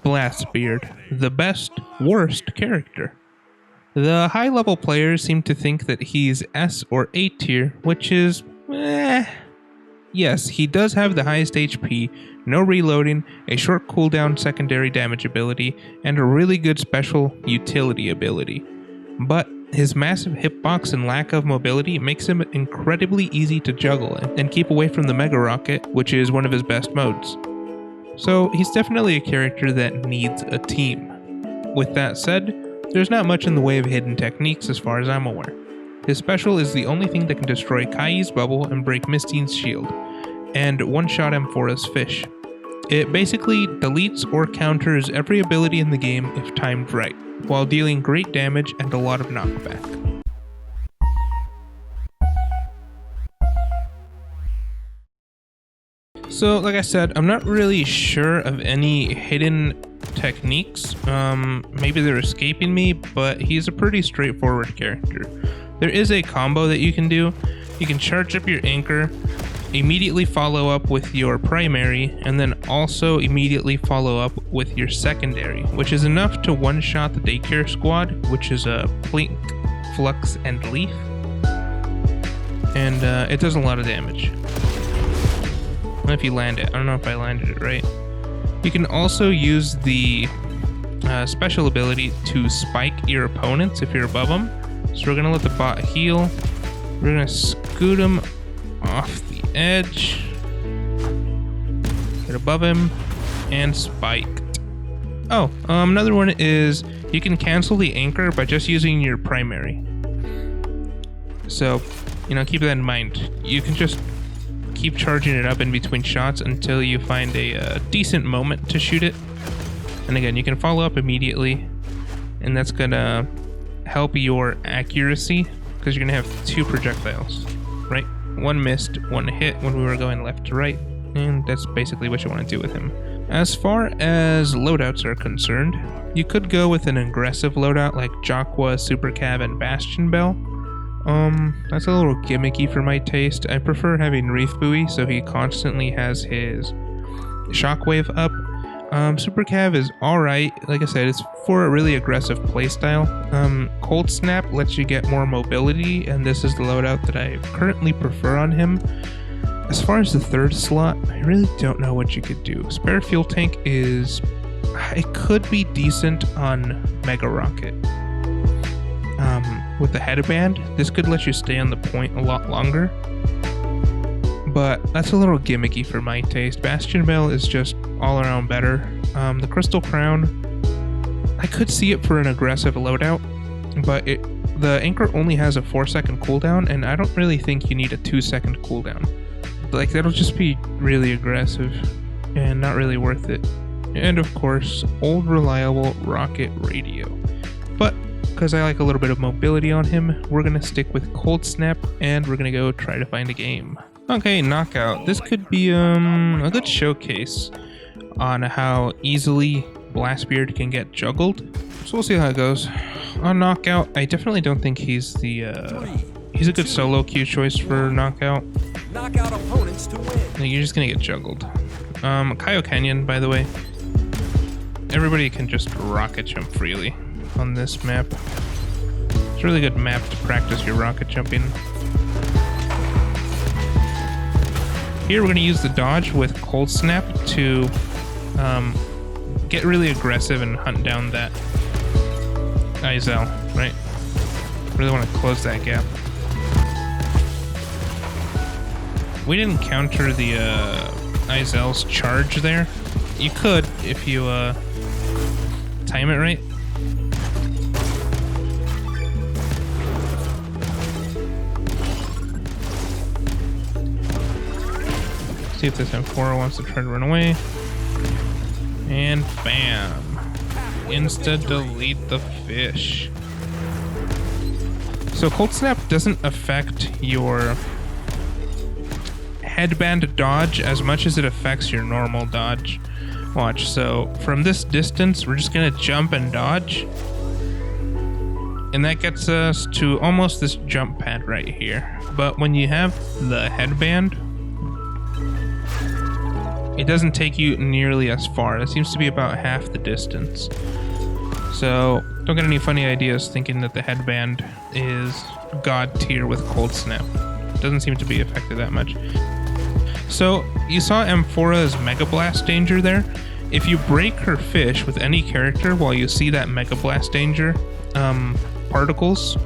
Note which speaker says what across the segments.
Speaker 1: Blastbeard, the best, worst character. The high level players seem to think that he's S or A tier, which is Yes, he does have the highest HP, no reloading, a short cooldown secondary damage ability, and a really good special utility ability. But his massive hitbox and lack of mobility makes him incredibly easy to juggle and keep away from the Mega Rocket, which is one of his best modes. So he's definitely a character that needs a team. With that said, there's not much in the way of hidden techniques as far as I'm aware. His special is the only thing that can destroy Kai's bubble and break Mistine's shield, and one-shot Amphora's fish. It basically deletes or counters every ability in the game if timed right, while dealing great damage and a lot of knockback. So, like I said, I'm not really sure of any hidden techniques. Maybe they're escaping me, but he's a pretty straightforward character. There is a combo that you can do. You can charge up your anchor, immediately follow up with your primary, and then also immediately follow up with your secondary, which is enough to one-shot the daycare squad, which is a Plink, Flux, and Leaf. And it does a lot of damage. If you land it. I don't know if I landed it right. You can also use the special ability to spike your opponents if you're above them. So we're going to let the bot heal. We're going to scoot him off the edge. Get above him. And spiked. Oh, another one is you can cancel the anchor by just using your primary. So, keep that in mind. You can just keep charging it up in between shots until you find a decent moment to shoot it. And again, you can follow up immediately, and that's gonna help your accuracy because you're gonna have two projectiles, right? One missed, one hit when we were going left to right, and that's basically what you want to do with him. As far as loadouts are concerned, you could go with an aggressive loadout like Jaqua, Super Cav, and Bastion Bell. That's a little gimmicky for my taste. I prefer having Wreath Buoy so he constantly has his shockwave up. Super Cav is alright. Like I said, it's for a really aggressive playstyle. Cold Snap lets you get more mobility, and this is the loadout that I currently prefer on him. As far as the third slot, I really don't know what you could do. Spare Fuel Tank it could be decent on Mega Rocket. With the headband, this could let you stay on the point a lot longer. But that's a little gimmicky for my taste. Bastion Bell is just all around better. The Crystal Crown, I could see it for an aggressive loadout, but the anchor only has a 4-second cooldown, and I don't really think you need a 2-second cooldown. Like, that'll just be really aggressive and not really worth it. And of course, old reliable rocket radio. But because I like a little bit of mobility on him, we're going to stick with Cold Snap, and we're going to go try to find a game. Okay, Knockout. This could be a good showcase on how easily Blastbeard can get juggled. So we'll see how it goes. On Knockout, I definitely don't think he's he's a good solo queue choice for Knockout.
Speaker 2: Knockout opponents to win.
Speaker 1: You're just going to get juggled. Kaio Canyon, by the way. Everybody can just rocket jump freely on this map. It's a really good map to practice your rocket jumping. Here we're going to use the dodge with Cold Snap to get really aggressive and hunt down that Izel, right? Really want to close that gap. We didn't counter the Izel's charge there. You could if you time it right. See if this Amphora wants to try to run away. And bam. Insta-delete the fish. So Cold Snap doesn't affect your headband dodge as much as it affects your normal dodge. Watch, so from this distance, we're just gonna jump and dodge. And that gets us to almost this jump pad right here. But when you have the headband, it doesn't take you nearly as far. It seems to be about half the distance. So don't get any funny ideas thinking that the headband is god tier with cold snap. It doesn't seem to be affected that much. So you saw Amphora's Mega Blast danger there. If you break her fish with any character while you see that Mega Blast danger particles,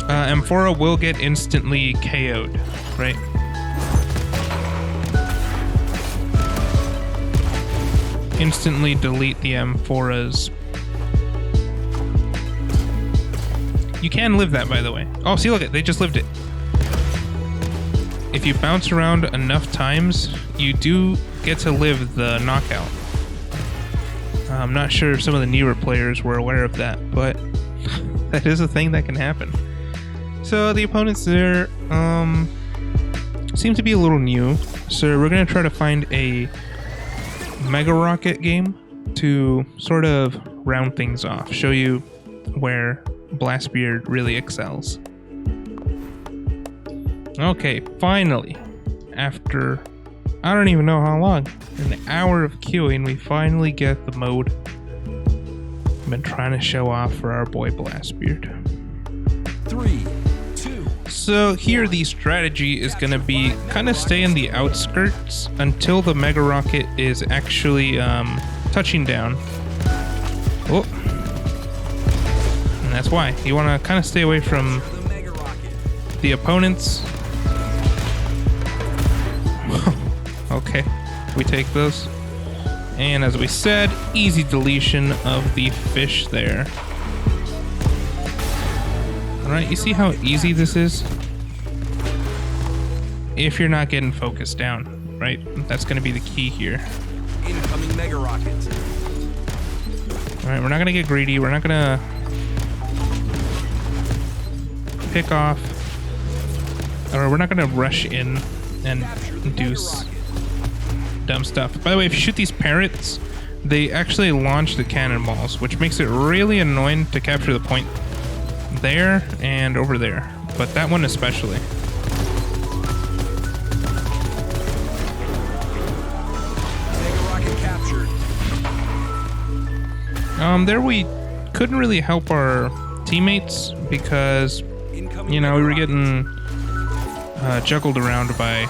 Speaker 1: Amphora will get instantly KO'd, right? Instantly delete the Amphoras. You can live that, by the way. Oh, see, look, they just lived it. If you bounce around enough times, you do get to live the knockout. I'm not sure if some of the newer players were aware of that, but that is a thing that can happen. So the opponents there seem to be a little new. So we're going to try to find a Mega Rocket game to sort of round things off, show you where Blastbeard really excels. Okay, finally, after I don't even know how long, an hour of queuing, we finally get the mode I've been trying to show off for our boy Blastbeard.
Speaker 2: 3, 2.
Speaker 1: So here the strategy is going to be kind of stay in the outskirts until the Mega Rocket is actually touching down. Oh. And that's why. You want to kind of stay away from the opponents. Okay, we take those. And as we said, easy deletion of the fish there. Alright, you see how easy this is? If you're not getting focused down, right? That's going to be the key here.
Speaker 2: Incoming Mega Rocket.
Speaker 1: Alright, we're not going to get greedy. We're not going to pick off. Or we're not going to rush in and do dumb stuff. By the way, if you shoot these parrots, they actually launch the cannonballs, which makes it really annoying to capture the point there and over there. But that one especially.
Speaker 2: Mega Rocket captured.
Speaker 1: There we couldn't really help our teammates because, you know, we were getting juggled around by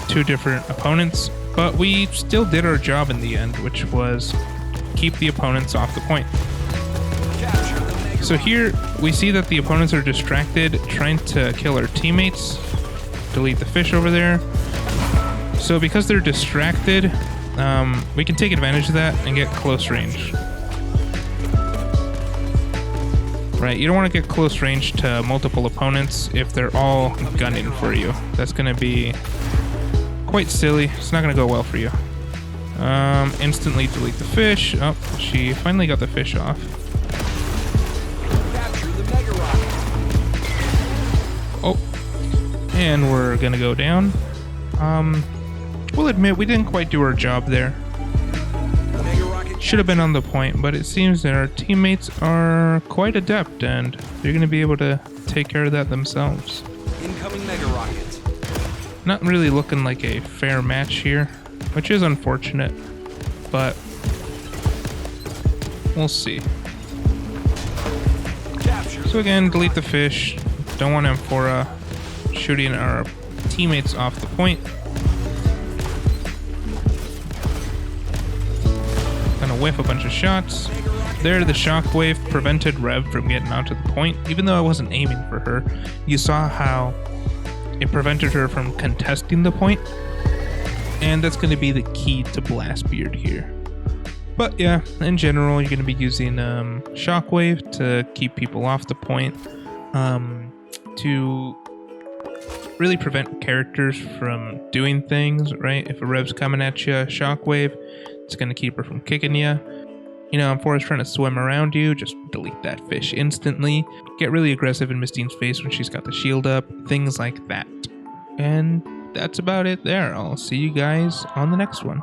Speaker 1: two different opponents, but we still did our job in the end, which was keep the opponents off the point. So here we see that the opponents are distracted trying to kill our teammates. Delete the fish over there. So because they're distracted, we can take advantage of that and get close range. Right, you don't want to get close range to multiple opponents if they're all gunning for you. That's going to be quite silly. It's not going to go well for you. Instantly delete the fish. Oh, she finally got the fish off.
Speaker 2: Capture the Mega Rocket.
Speaker 1: Oh, and we're going to go down. We'll admit we didn't quite do our job there. Should have been on the point, but it seems that our teammates are quite adept and they're going to be able to take care of that themselves.
Speaker 2: Incoming Mega Rocket.
Speaker 1: Not really looking like a fair match here, which is unfortunate, but we'll see.
Speaker 2: Capture.
Speaker 1: So again, delete the fish. Don't want Amphora shooting our teammates off the point. Gonna whiff a bunch of shots. There, the shockwave prevented Rev from getting onto the point, even though I wasn't aiming for her. You saw how it prevented her from contesting the point, and that's going to be the key to Blastbeard here. But yeah, in general, you're going to be using shockwave to keep people off the point, to really prevent characters from doing things, right? If a Rev's coming at you, shockwave, it's going to keep her from kicking you. You know, Amphora's trying to swim around you, just delete that fish instantly. Get really aggressive in Mistine's face when she's got the shield up, things like that. And that's about it there. I'll see you guys on the next one.